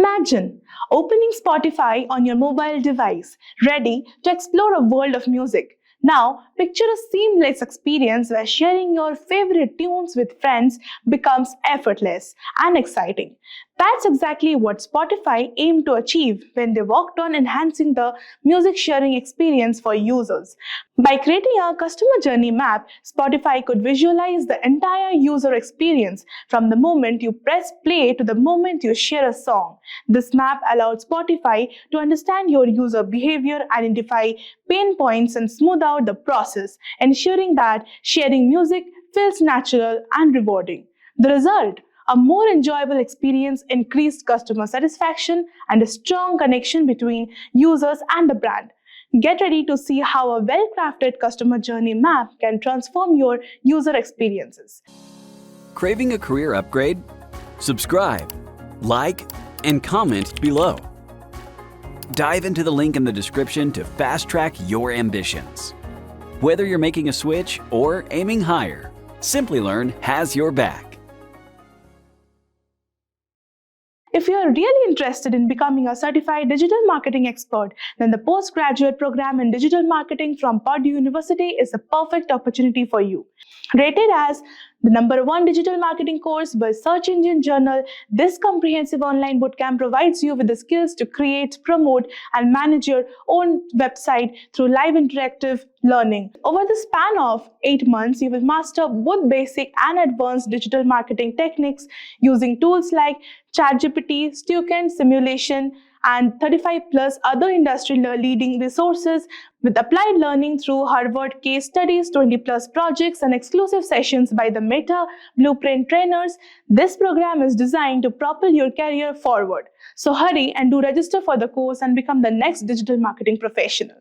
Imagine opening Spotify on your mobile device, ready to explore a world of music. Now, picture a seamless experience where sharing your favorite tunes with friends becomes effortless and exciting. That's exactly what Spotify aimed to achieve when they worked on enhancing the music sharing experience for users. By creating a customer journey map, Spotify could visualize the entire user experience from the moment you press play to the moment you share a song. This map allowed Spotify to understand your user behavior, identify pain points, and smooth out the process, ensuring that sharing music feels natural and rewarding. The result? A more enjoyable experience, increased customer satisfaction, and a strong connection between users and the brand. Get ready to see how a well-crafted customer journey map can transform your user experiences. Craving a career upgrade? Subscribe, like, and comment below. Dive into the link in the description to fast-track your ambitions. Whether you're making a switch or aiming higher, Simplilearn has your back. If you are really interested in becoming a certified digital marketing expert, then the postgraduate program in digital marketing from Purdue University is the perfect opportunity for you. Rated as the #1 digital marketing course by Search Engine Journal, this comprehensive online bootcamp provides you with the skills to create, promote, and manage your own website through live interactive learning. Over the span of 8 months, you will master both basic and advanced digital marketing techniques using tools like ChatGPT, Stuken, Simulation, and 35 plus other industry leading resources with applied learning through Harvard case studies, 20 plus projects, and exclusive sessions by the Meta Blueprint trainers. This program is designed to propel your career forward. So hurry and do register for the course and become the next digital marketing professional.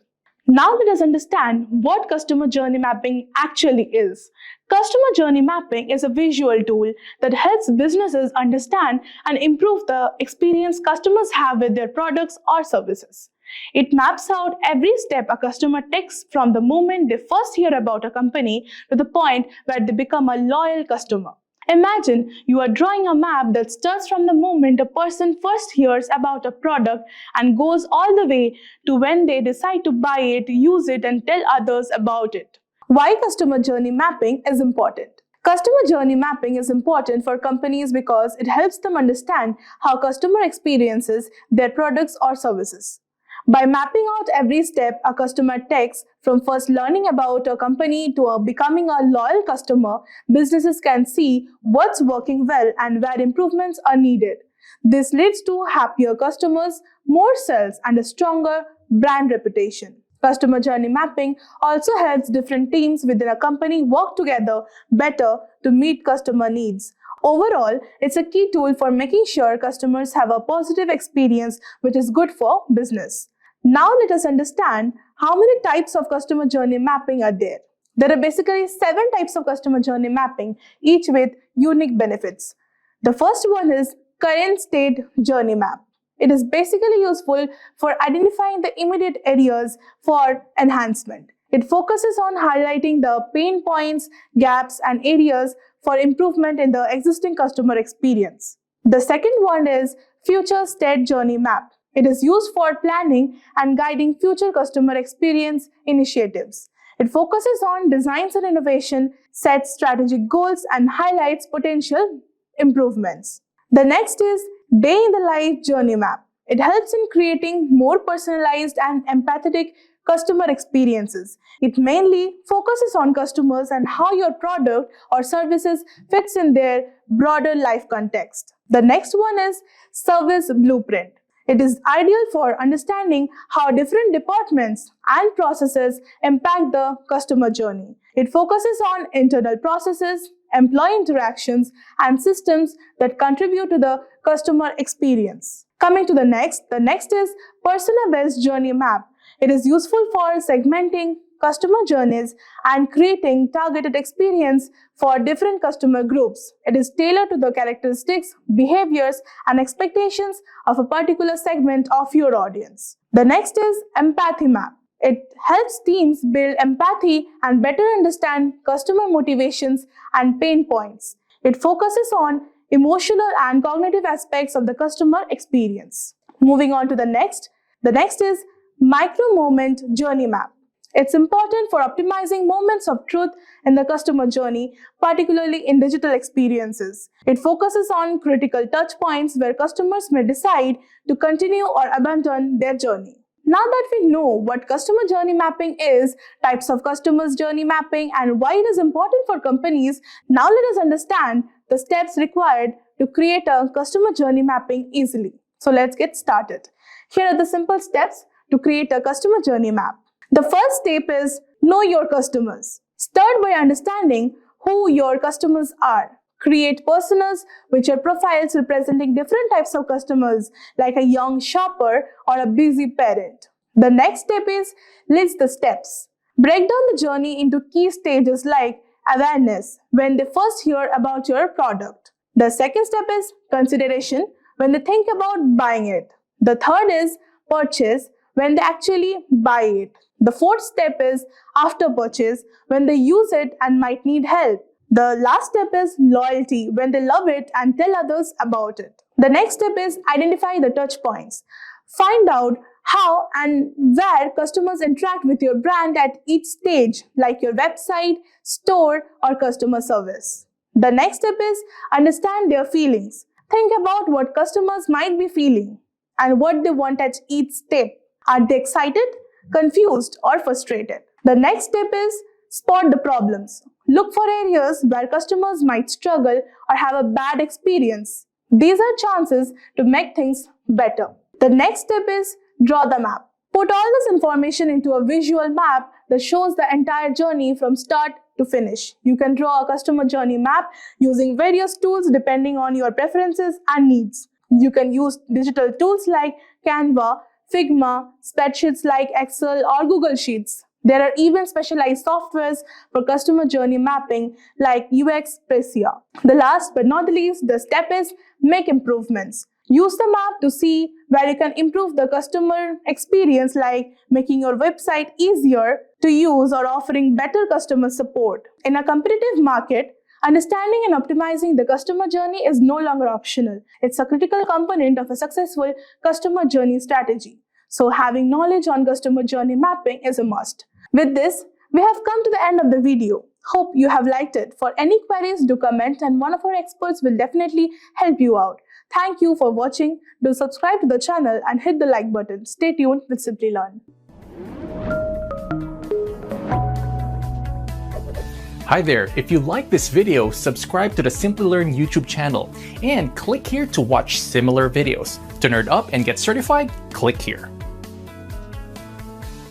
Now let us understand what customer journey mapping actually is. Customer journey mapping is a visual tool that helps businesses understand and improve the experience customers have with their products or services. It maps out every step a customer takes from the moment they first hear about a company to the point where they become a loyal customer. Imagine you are drawing a map that starts from the moment a person first hears about a product and goes all the way to when they decide to buy it, use it, and tell others about it. Why customer journey mapping is important? Customer journey mapping is important for companies because it helps them understand how customer experiences their products or services. By mapping out every step a customer takes, from first learning about a company to becoming a loyal customer, businesses can see what's working well and where improvements are needed. This leads to happier customers, more sales, and a stronger brand reputation. Customer journey mapping also helps different teams within a company work together better to meet customer needs. Overall, it's a key tool for making sure customers have a positive experience, which is good for business. Now let us understand how many types of customer journey mapping are there. There are basically 7 types of customer journey mapping, each with unique benefits. The first one is current state journey map. It is basically useful for identifying the immediate areas for enhancement. It focuses on highlighting the pain points, gaps, and areas for improvement in the existing customer experience. The second one is future state journey map. It is used for planning and guiding future customer experience initiatives. It focuses on designs and innovation, sets strategic goals, and highlights potential improvements. The next is day in the life journey map. It helps in creating more personalized and empathetic customer experiences. It mainly focuses on customers and how your product or services fits in their broader life context. The next one is service blueprint. It is ideal for understanding how different departments and processes impact the customer journey. It focuses on internal processes, employee interactions, and systems that contribute to the customer experience. Coming to the next is persona-based journey map. It is useful for segmenting customer journeys and creating targeted experience for different customer groups. It is tailored to the characteristics, behaviors, and expectations of a particular segment of your audience. The next is empathy map. It helps teams build empathy and better understand customer motivations and pain points. It focuses on emotional and cognitive aspects of the customer experience. Moving on to the next is micro-moment journey map. It's important for optimizing moments of truth in the customer journey, particularly in digital experiences. It focuses on critical touch points where customers may decide to continue or abandon their journey. Now that we know what customer journey mapping is, types of customers journey mapping, and why it is important for companies, now let us understand the steps required to create a customer journey mapping easily. So let's get started. Here are the simple steps to create a customer journey map. The first step is know your customers. Start by understanding who your customers are. Create personas which are profiles representing different types of customers like a young shopper or a busy parent. The next step is list the steps. Break down the journey into key stages like awareness, when they first hear about your product. The second step is consideration, when they think about buying it. The third is purchase, when they actually buy it. The fourth step is after purchase, when they use it and might need help. The last step is loyalty, when they love it and tell others about it. The next step is identify the touch points. Find out how and where customers interact with your brand at each stage, like your website, store, or customer service. The next step is understand their feelings. Think about what customers might be feeling and what they want at each step. Are they excited, confused, or frustrated? The next step is spot the problems. Look for areas where customers might struggle or have a bad experience. These are chances to make things better. The next step is draw the map. Put all this information into a visual map that shows the entire journey from start to finish. You can draw a customer journey map using various tools depending on your preferences and needs. You can use digital tools like Canva, Figma, spreadsheets like Excel or Google Sheets. There are even specialized softwares for customer journey mapping like Expressia. The last but not the least, the step is make improvements. Use the map to see where you can improve the customer experience, like making your website easier to use or offering better customer support. In a competitive market, understanding and optimizing the customer journey is no longer optional. It's a critical component of a successful customer journey strategy. So having knowledge on customer journey mapping is a must. With this, we have come to the end of the video. Hope you have liked it. For any queries, do comment and one of our experts will definitely help you out. Thank you for watching. Do subscribe to the channel and hit the like button. Stay tuned with Simplilearn. Hi there, if you like this video, subscribe to the Simplilearn YouTube channel and click here to watch similar videos. To nerd up and get certified, click here.